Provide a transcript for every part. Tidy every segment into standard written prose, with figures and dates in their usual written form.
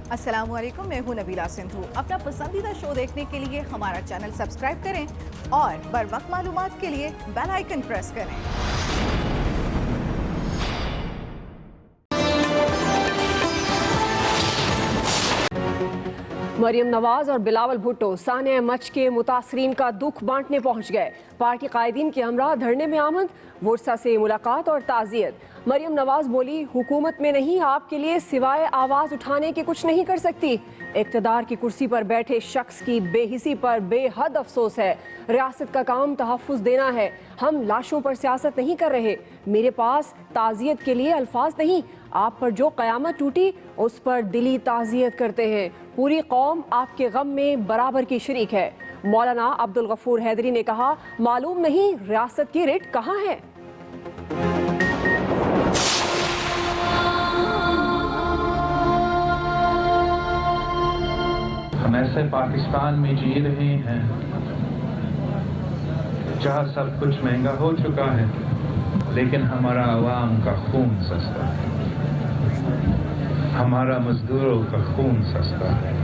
अस्सलाम वालेकुम, मैं हूं नबीला सिंधु। अपना पसंदीदा शो देखने के लिए हमारा चैनल सब्सक्राइब करें और बर वक्त मालूमात के लिए बेल आइकन प्रेस करें। मरियम नवाज और बिलावल भुट्टो सानिया मच के मुतासरीन का दुख बांटने पहुंच गए। पार्टी कायदीन के हमरा धरने में आमद, वर्सा से मुलाकात और ताज़ियत। मरियम नवाज बोली, हुकूमत में नहीं, आपके लिए सिवाय आवाज़ उठाने के कुछ नहीं कर सकती। इक़्तिदार की कुर्सी पर बैठे शख्स की बेहिसी पर बेहद अफसोस है। रियासत का काम तहफ़्फ़ुज़ देना है, हम लाशों पर सियासत नहीं कर रहे। मेरे पास ताज़ियत के लिए अल्फाज नहीं, आप पर जो क़यामत टूटी उस पर दिली ताज़ियत करते हैं। पूरी कौम आपके गम में बराबर की शरीक है। मौलाना अब्दुल गफूर हैदरी ने कहा, मालूम नहीं रियासत की रिट कहाँ है। हम ऐसे पाकिस्तान में जी रहे हैं जहाँ सब कुछ महंगा हो चुका है, लेकिन हमारा आवाम का खून सस्ता है, हमारा मजदूरों का खून सस्ता है।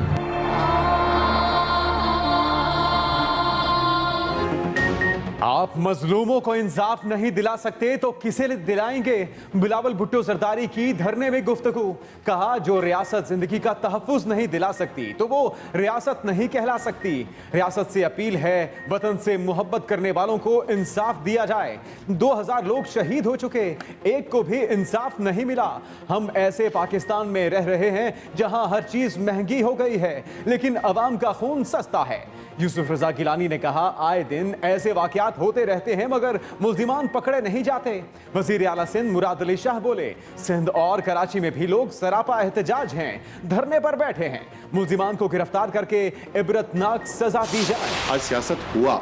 आप मजलूमों को इंसाफ नहीं दिला सकते तो किसे दिलाएंगे? बिलावल भुट्टो सरदारी की धरने में गुफ्तगू। कहा, जो रियासत जिंदगी का तहफ़्फ़ुज़ नहीं दिला सकती तो वो रियासत नहीं कहला सकती। रियासत से अपील है, वतन से मोहब्बत करने वालों को इंसाफ दिया जाए। 2000 लोग शहीद हो चुके, एक को भी इंसाफ नहीं मिला। हम ऐसे पाकिस्तान में रह रहे हैं जहां हर चीज महंगी हो गई है, लेकिन अवाम का खून सस्ता है। यूसुफ रजा गिलानी ने कहा, आए दिन ऐसे वाकयात होते रहते हैं मगर मुल्जिमान पकड़े नहीं जाते। वजीर आला सिंध मुराद अली शाह बोले, सिंध और कराची में भी लोग सरापा एहतजाज हैं, धरने पर बैठे हैं। मुल्जिमान को गिरफ्तार करके इबरतनाक सजा दी जाए। आज सियासत हुआ,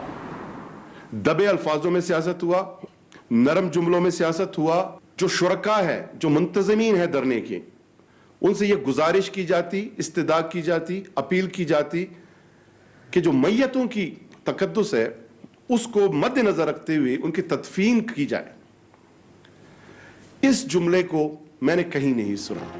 दबे अल्फाजों में सियासत हुआ, नरम जुमलों में सियासत हुआ। जो शुरका है, जो मुंतजमीन है धरने के, उनसे ये गुजारिश की जाती, इस्तिदा की जाती, अपील की जाती कि जो मैयतों की तकद्दुस है उसको मद्देनजर रखते हुए उनकी तदफीन की जाए। इस जुमले को मैंने कहीं नहीं सुना।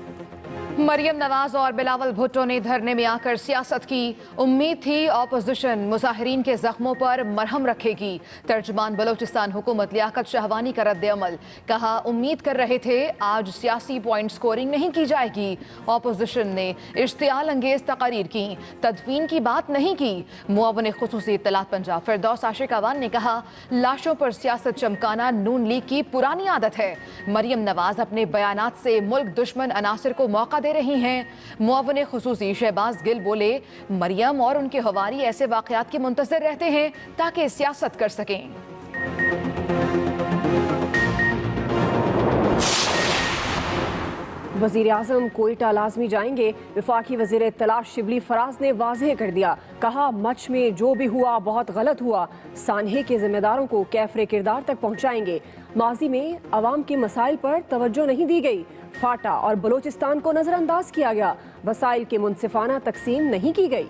मरियम नवाज और बिलावल भुट्टो ने धरने में आकर सियासत की। उम्मीद थी ऑपोजिशन मुजाहिरीन के जख्मों पर मरहम रखेगी। तर्जुमान बलोचिस्तान हुकूमत लियाकत शहवानी का रद्द अमल। कहा, उम्मीद कर रहे थे आज सियासी पॉइंट स्कोरिंग नहीं की जाएगी। ऑपोजिशन ने इश्तियाल अंगेज तकारीर की, तदफीन की बात नहीं की। मुआवन खुसूसी इत्तलात पंजाब फिरदौस आशिक अवान ने कहा, लाशों पर सियासत चमकाना नून लीग की पुरानी आदत है। मरियम नवाज अपने बयानात से मुल्क दुश्मन अनासिर को मौका दे रही हैं। मुआवन खुसूसी शहबाज गिल बोले, मरियम और उनके हवारी ऐसे वाकयात के मुंतज़िर रहते हैं ताकि सियासत कर सकें। वज़ीर आज़म कोयटा लाजमी जाएंगे। वफाकी वज़ीर इत्तला शिबली फराज ने वाज़ेह कर दिया। कहा, मच में जो भी हुआ बहुत गलत हुआ। सानहे के जिम्मेदारों को कैफरे किरदार तक पहुँचाएंगे। माजी में अवाम के मसाइल पर तवज्जो नहीं दी गई। फाटा और बलोचिस्तान को नज़रअंदाज किया गया। वसाइल की मुनसिफाना तकसीम नहीं की गई।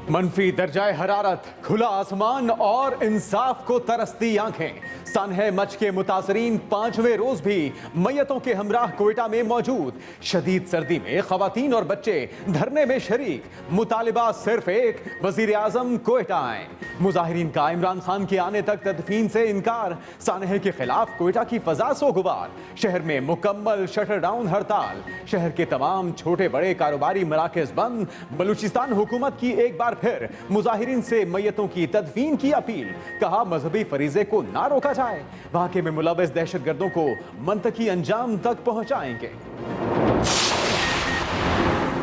मनफी दर्जाए हरारत, खुला आसमान और इंसाफ को तरसती आंखें। सानहे मच के मुतासरीन 5वें रोज भी मैयतों के हमराह कोयटा में मौजूद। शदीद सर्दी में खवातीन और बच्चे धरने में शरीक। मुतालिबा सिर्फ एक, वजीर आजम कोयटा आए। मुजाहिरीन का इमरान खान के आने तक तदफीन से इनकार। सानहे के खिलाफ कोयटा की फजा सोगवार। शहर में मुकम्मल शटर डाउन हड़ताल। शहर के तमाम छोटे बड़े कारोबारी मराकज बंद। बलूचिस्तान हुकूमत की एक बार फिर मुजाहिरीन से मैयतों की तदफीन की अपील। कहा, मजहबी फरीजे को ना रोका जाए, वाक़े में मुलव्वस दहशतगर्दों को मंतकी अंजाम तक पहुंचाएंगे।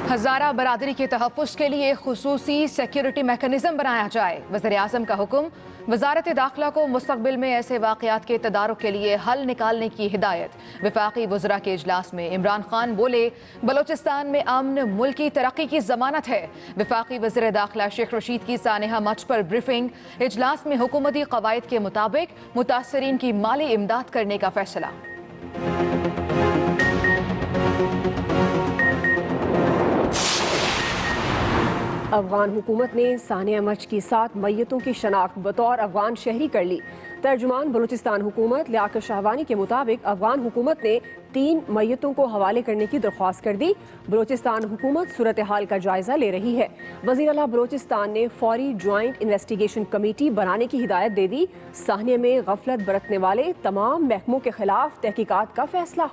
हज़ारा बरादरी के तहफ़्फ़ुज़ के लिए खुसूसी सिक्योरिटी मैकेनिज़्म बनाया जाए। वज़ीर आज़म का हुक्म। वज़ारत दाखिला को मुस्तक़बिल में ऐसे वाक़यात के तदारुक के लिए हल निकालने की हिदायत। वफ़ाक़ी वज़रा के इजलास में इमरान खान बोले, बलोचिस्तान में अमन मुल्की तरक्की की ज़मानत है। वफ़ाक़ी वज़ीर दाखिला शेख रशीद की सानिहा मच पर ब्रीफिंग। इजलास में हुकूमती क़वाइद के मुताबिक मुतासरीन की माली इमदाद करने का फ़ैसला। अफगान हुकूमत ने सानिया मच की 7 मैयतों की शनाख्त बतौर अफगान शहरी कर ली। तर्जुमान बलूचिस्तान हुकूमत लियाकत शाहवानी के मुताबिक अफगान हुकूमत ने 3 मैयतों को हवाले करने की दरख्वास्त कर दी। बलूचिस्तान हुकूमत सूरत हाल का जायजा ले रही है। वज़ीर आला बलूचिस्तान ने फौरी ज्वाइंट इन्वेस्टिगेशन कमेटी बनाने की हिदायत दे दी। साहने में गफलत बरतने वाले तमाम महकमों के खिलाफ तहकीकात का फैसला।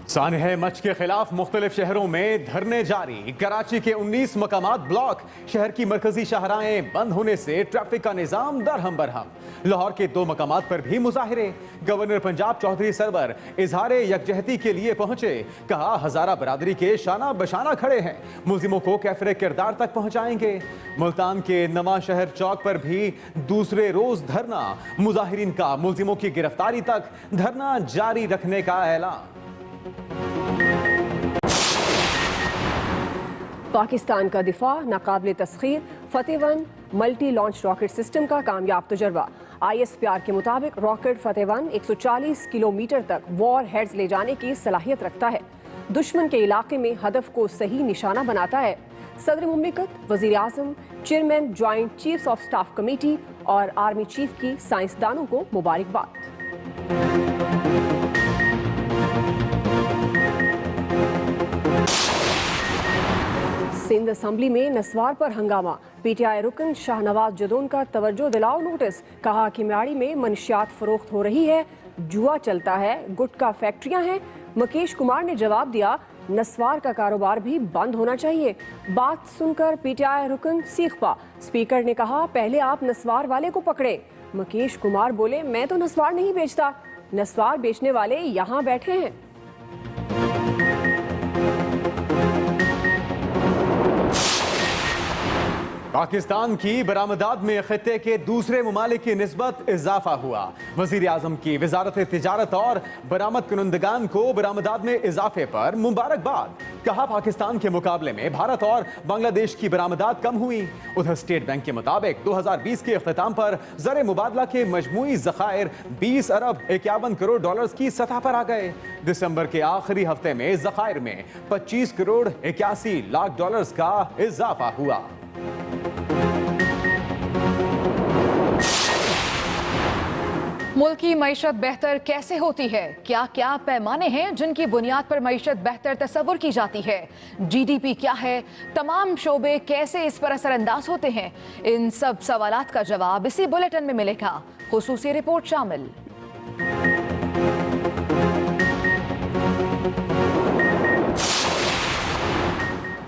सानह मच के खिलाफ मुख्तलिफ शहरों में धरने जारी। कराची के 19 मकामात ब्लॉक, शहर की मरकजी शाहराहें बंद होने से ट्रैफिक का निजाम दरहम बरहम। लाहौर के 2 मकामात पर भी मुजाहिरे। गवर्नर पंजाब चौधरी सरवर इजहारे यकजहती के लिए पहुंचे। कहा हजारा बरादरी के शाना बशाना खड़े हैं, मुलजिमों को कैफरे किरदार तक पहुंचाएंगे। मुल्तान के नवा शहर चौक पर भी दूसरे रोज धरना। मुजाहिरीन का मुलजिमों की गिरफ्तारी तक धरना जारी रखने का ऐलान। पाकिस्तान का दिफा नाकाबिले तस्खीर, फतेह-1 मल्टी लॉन्च रॉकेट सिस्टम का कामयाब तजर्बा। ISPR के मुताबिक रॉकेट फतेह-1 140 किलोमीटर तक वॉर हेड्स ले जाने की सलाहियत रखता है। दुश्मन के इलाके में हदफ को सही निशाना बनाता है। सदर मुमलिकत, वजीर आजम, chairman joint chiefs of staff committee और आर्मी चीफ की साइंसदानों को मुबारकबाद। सिंध असम्बली में नस्वार पर हंगामा। PTI रुकन शाहनवाज जदोन का तवज्जो दिलाओ नोटिस। कहा कि म्याड़ी में मनशियात फरोख्त हो रही है, जुआ चलता है, गुटखा फैक्ट्रियां हैं। मुकेश कुमार ने जवाब दिया, नस्वार का कारोबार भी बंद होना चाहिए। बात सुनकर PTI रुकन सीख पा। स्पीकर ने कहा, पहले आप नस्वार वाले को पकड़े। मुकेश कुमार बोले, मैं तो नस्वार नहीं बेचता, नस्वार बेचने वाले यहाँ बैठे हैं। पाकिस्तान की बरामदात में खित्ते के दूसरे ममालिक की निस्बत इजाफा हुआ। वजीर आजम की वजारत तिजारत और बरामद कुनंदगान को बरामदात में इजाफे पर मुबारकबाद। कहा पाकिस्तान के मुकाबले में भारत और बांग्लादेश की बरामदात कम हुई। उधर स्टेट बैंक के मुताबिक 2020 के अख्ताम पर ज़र मुबादला के मजमूई ज़खायर 20 अरब 51 करोड़ डॉलर्स की सतह पर आ गए। दिसंबर के आखिरी हफ्ते में ज़खायर में 25 करोड़ 81 लाख डॉलर्स का इजाफा हुआ। मुल्क की मईशत बेहतर कैसे होती है? क्या क्या पैमाने हैं जिनकी बुनियाद पर मईशत बेहतर तस्वुर की जाती है? GDP क्या है? तमाम शोबे कैसे इस पर असरअंदाज होते हैं? इन सब सवालात का जवाब इसी बुलेटिन में मिलेगा। खुसूसी रिपोर्ट शामिल।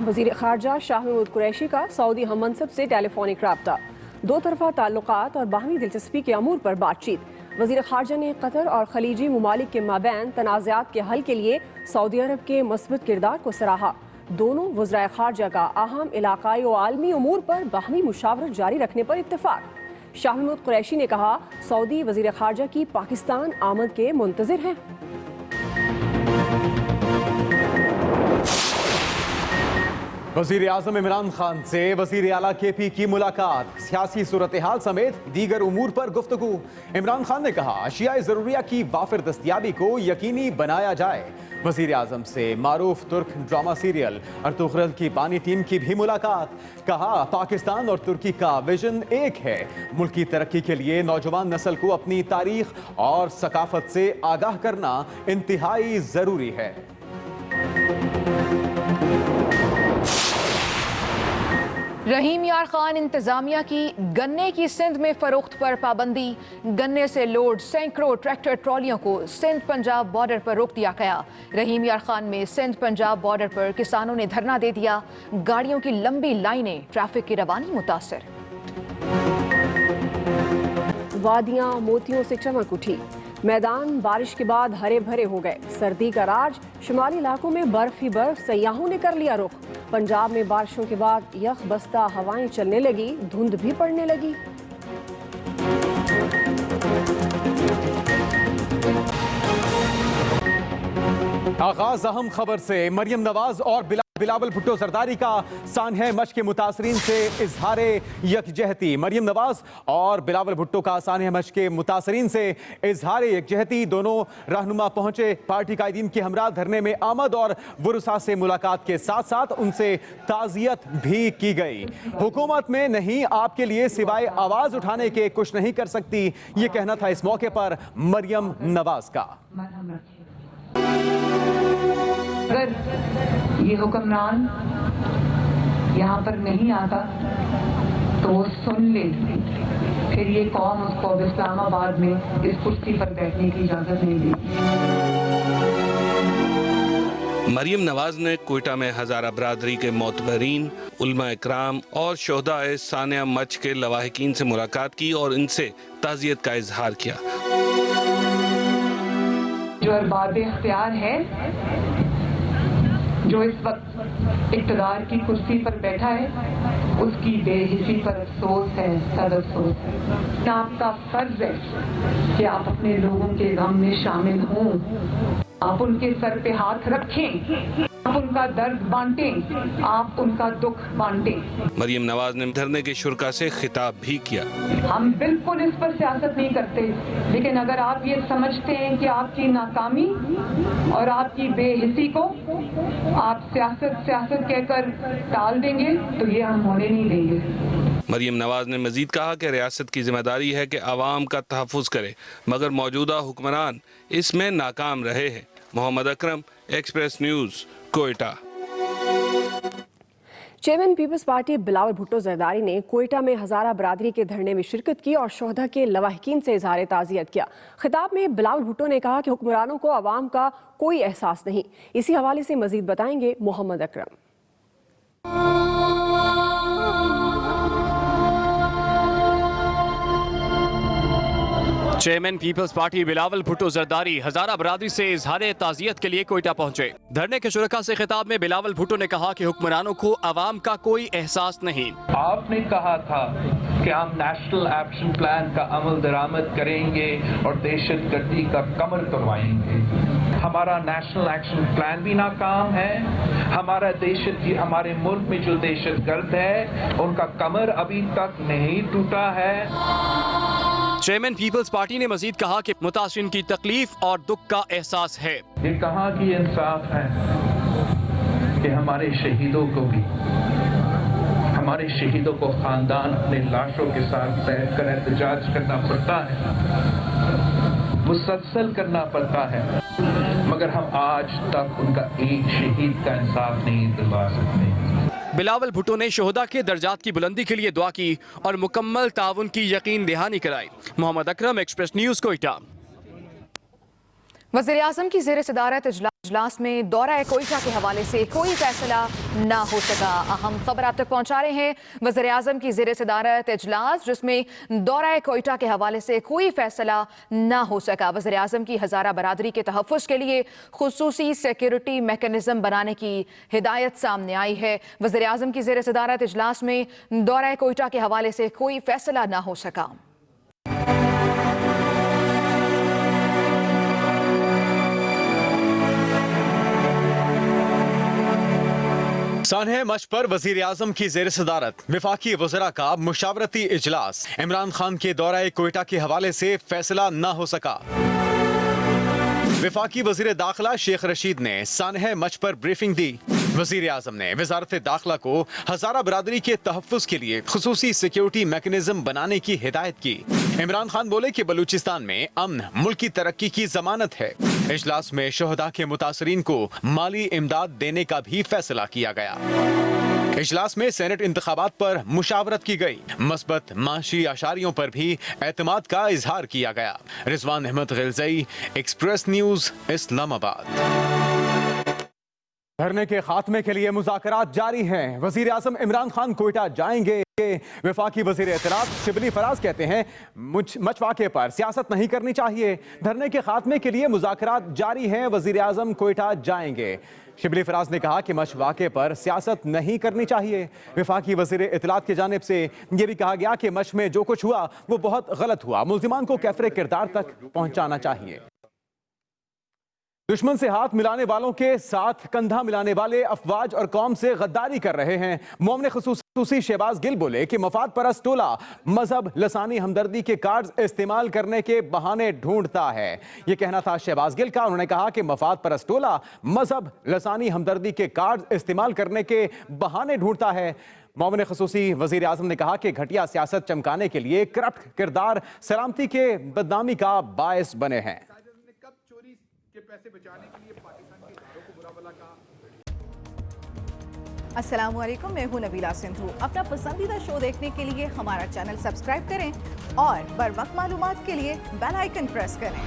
वज़ीर ख़ारजा शाह महमूद कुरैशी का सऊदी हम मनसब से टेलीफोनिक राब्ता। 2 तरफ़ा ताल्लुकात और बाहमी दिलचस्पी के अमूर पर बातचीत। वज़ीर ख़ारजा ने कतर और खलीजी ममालिक के माबैन तनाज़ात के हल के लिए सऊदी अरब के मस्बत किरदार को सराहा। दोनों वज़राए ख़ारजा का अहम इलाक़ाई और आलमी अमूर पर बाहमी मुशावरत जारी रखने पर इत्तेफाक। शाह महमूद कुरैशी ने कहा, सऊदी वज़ीर ख़ारजा की पाकिस्तान आमद के मुंतज़िर हैं। वज़ीर आज़म इमरान खान से वज़ीर आला KP की मुलाकात। सियासी सूरत हाल समेत दीगर उमूर पर गुफ्तगू। इमरान खान ने कहा, अशियाए ज़रूरिया की वाफिर दस्तियाबी को यकीनी बनाया जाए। वज़ीर आज़म से मारूफ तुर्क ड्रामा सीरियल अर्तुगरुल की बानी टीम की भी मुलाकात। कहा, पाकिस्तान और तुर्की का विजन एक है। मुल्क की तरक्की के लिए नौजवान नस्ल को अपनी तारीख और सकाफत से आगाह करना इंतहाई ज़रूरी है। रहीम यार खान इंतजामिया की गन्ने की सिंध में फरोख्त पर पाबंदी। गन्ने से लोड सैकड़ों ट्रैक्टर ट्रॉलियों को सिंध पंजाब बॉर्डर पर रोक दिया गया। रहीम यार खान में सिंध पंजाब बॉर्डर पर किसानों ने धरना दे दिया। गाड़ियों की लंबी लाइनें, ट्रैफिक की रवानी मुतासर। वादियां मोतियों से चमक उठी। मैदान बारिश के बाद हरे भरे हो गए। सर्दी का राज, शुमाली इलाकों में बर्फ ही बर्फ, सयाहों ने कर लिया रुख। पंजाब में बारिशों के बाद यख बस्ता हवाएं चलने लगी, धुंध भी पड़ने लगी। आगाज अहम खबर से। मरियम नवाज और बिलावल भुट्टो जरदारी का सानह मच के मुतासरीन से इजहार यकजहती। मरियम नवाज और बिलावल भुट्टो का सानह मच के मुतासरीन से इजहार यकजहती। दोनों रहनुमा पहुंचे पार्टी कायदीन के हमरा धरने में आमद और वरुसा से मुलाकात के साथ साथ उनसे ताज़ियत भी की गई। हुकूमत में नहीं आपके लिए सिवाय आवाज उठाने के कुछ नहीं कर सकती, ये कहना था इस मौके पर मरियम नवाज का। अगर ये हुक्मरान यहाँ पर नहीं आता तो वो सुन ले, फिर ये कौम उसको अब इस्लामाबाद में इस कुर्सी पर बैठने की इजाज़त नहीं देगी। मरियम नवाज ने कोयटा में हज़ारा बरादरी के मोतबरीन, उलमा इकराम और शोहदाए सानिया मच के लवाहिकीन से मुलाकात की और इनसे ताज़ियत का इजहार किया। जो अरबाब इख्तियार है, जो इस वक्त इक़्तिदार की कुर्सी पर बैठा है, उसकी बेहिसी पर अफसोस है, सद अफसोस है। आपका फर्ज है कि आप अपने लोगों के गम में शामिल हों, आप उनके सर पे हाथ रखें, आप उनका दर्द बांटें, आप उनका दुख बांटें। मरियम नवाज ने धरने के शुरका से खिताब भी किया। हम बिल्कुल इस पर सियासत नहीं करते, लेकिन अगर आप ये समझते हैं कि आपकी नाकामी और आपकी बेहिसी को आप सियासत कहकर टाल देंगे तो ये हम होने नहीं देंगे। मरियम नवाज ने मजीद कहा कि रियासत की जिम्मेदारी है कि आवाम का तहफ़्फ़ुज़ करे, मगर मौजूदा हुक्मरान इसमें नाकाम रहे हैं। Mohammad Akram, express news, Quetta. Chairman Peoples Party Bilawal Bhutto Zardari ने कोयटा में हज़ारा बरादरी के धरने में शिरकत की और शोहदा के लवाहिकीन से इजहार ताज़ियत किया। खिताब में बिलावल भुट्टो ने कहा कि हुक्मरानों को आवाम का कोई एहसास नहीं। इसी हवाले से मजीद बताएंगे Mohammad Akram. Chairman Peoples Party Bilawal Bhutto Zardari Hazara बरादरी से इजहार ताज़ियत के लिए कोयटा पहुंचे। धरने के शुरका से खिताब में बिलावल भुट्टो ने कहा कि हुक्मरानों को आवाम का कोई एहसास नहीं। आपने कहा था कि हम नेशनल एक्शन प्लान का अमल दरामद करेंगे और दहशतगर्दी का कमर तोड़वाएंगे। हमारा नेशनल एक्शन प्लान भी नाकाम है। हमारे मुल्क में जो दहशतगर्द है उनका कमर अभी तक नहीं टूटा है। चेयरमैन पीपल्स पार्टी ने मजीद कहा कि मुतासिरीन की तकलीफ और दुख का एहसास है। ये कहाँ की इंसाफ है कि हमारे शहीदों को खानदान अपने लाशों के साथ बैठकर एहतजाज करना पड़ता है, मुसलसल करना पड़ता है, मगर हम आज तक उनका एक शहीद का इंसाफ नहीं दिलवा सकते। बिलावल भुट्टो ने शोहदा के दर्जात की बुलंदी के लिए दुआ की और मुकम्मल ताउन की यकीन दहानी कराई। Mohammad Akram, express news, Quetta. वज़ीर-ए-आज़म की ज़ेर सदारत इजलास में दौरा कोयटा के हवाले से कोई फैसला ना हो सका। अहम खबर आप तक पहुंचा रहे हैं। वज़ीर-ए-आज़म की ज़ेर सदारत इजलास जिसमें दौरा कोयटा के हवाले से कोई फैसला ना हो सका। वज़ीर-ए-आज़म की हज़ारा बरादरी के तहफ़्फ़ुज़ के लिए खुसूसी सिक्योरिटी मैकेनिज़्म बनाने की हिदायत सामने आई है। वज़ीर-ए-आज़म की ज़ेर सदारत इजलास में दौरा कोयटा के हवाले से कोई फैसला ना हो सका। सानह मच पर वजीर आजम की जेर सदारत विफाकी वज़रा का मुशावरती इजलास। इमरान खान के दौरा कोयटा के हवाले से फैसला न हो सका। विफाकी वजीर दाखिला शेख रशीद ने सानह मच पर ब्रीफिंग दी। वजीर आजम ने वजारत दाखिला को हज़ारा बरादरी के तहफ़्फ़ुज़ के लिए खुसूसी सिक्योरिटी मैकेनिज़्म बनाने की हिदायत की। इमरान खान बोले कि बलूचिस्तान में अमन मुल्क की तरक्की की जमानत है। इजलास में शोहदा के मुतासरीन को माली इमदाद देने का भी फैसला किया गया। इजलास में सेनेट इंतखाबात पर मुशावरत की गई। मस्बत माशी आशारियों पर भी एतमाद का इजहार किया गया। Rizwan Ahmed Ghilzai, express news, Islamabad. धरने के खात्मे के लिए मुज़ाकरात जारी हैं। वज़ीर आज़म इमरान खान कोयटा जाएंगे। वफाकी वज़ीर इत्तलात शिबली फराज कहते हैं मच वाक़े पर सियासत नहीं करनी चाहिए। धरने के खात्मे के लिए मुज़ाकरात जारी हैं। वज़ीर आज़म कोयटा जाएंगे। शिबली फराज ने कहा कि मच वाक़े पर सियासत नहीं करनी चाहिए। वफाकी वज़ीर इत्तलात की जानिब से यह भी कहा गया कि मच में जो कुछ हुआ वो बहुत गलत हुआ। मुल्ज़िमान को कैफ़रे किरदार तक पहुँचाना चाहिए। दुश्मन से हाथ मिलाने वालों के साथ कंधा मिलाने वाले अफवाज और कौम से गद्दारी कर रहे हैं। मोमिन खुसूसी शहबाज गिल बोले कि मफाद परस्त टोला मजहब, लसानी हमदर्दी के कार्ड्स इस्तेमाल करने के बहाने ढूंढता है। ये कहना था शहबाज गिल का। उन्होंने कहा कि मफाद परस्त टोला मजहब, लसानी हमदर्दी के कार्ड्स इस्तेमाल करने के बहाने ढूंढता है। मोमिन खुसूसी वजीर आजम ने कहा कि घटिया सियासत चमकाने के लिए करप्ट किरदार सलामती के बदनामी का बायस बने हैं। अस्सलामुअलैकुम, मैं हूं नबीला सिंधु। अपना पसंदीदा शो देखने के लिए हमारा चैनल सब्सक्राइब करें और बर वक्त मालूमात के लिए बेल आइकन प्रेस करें।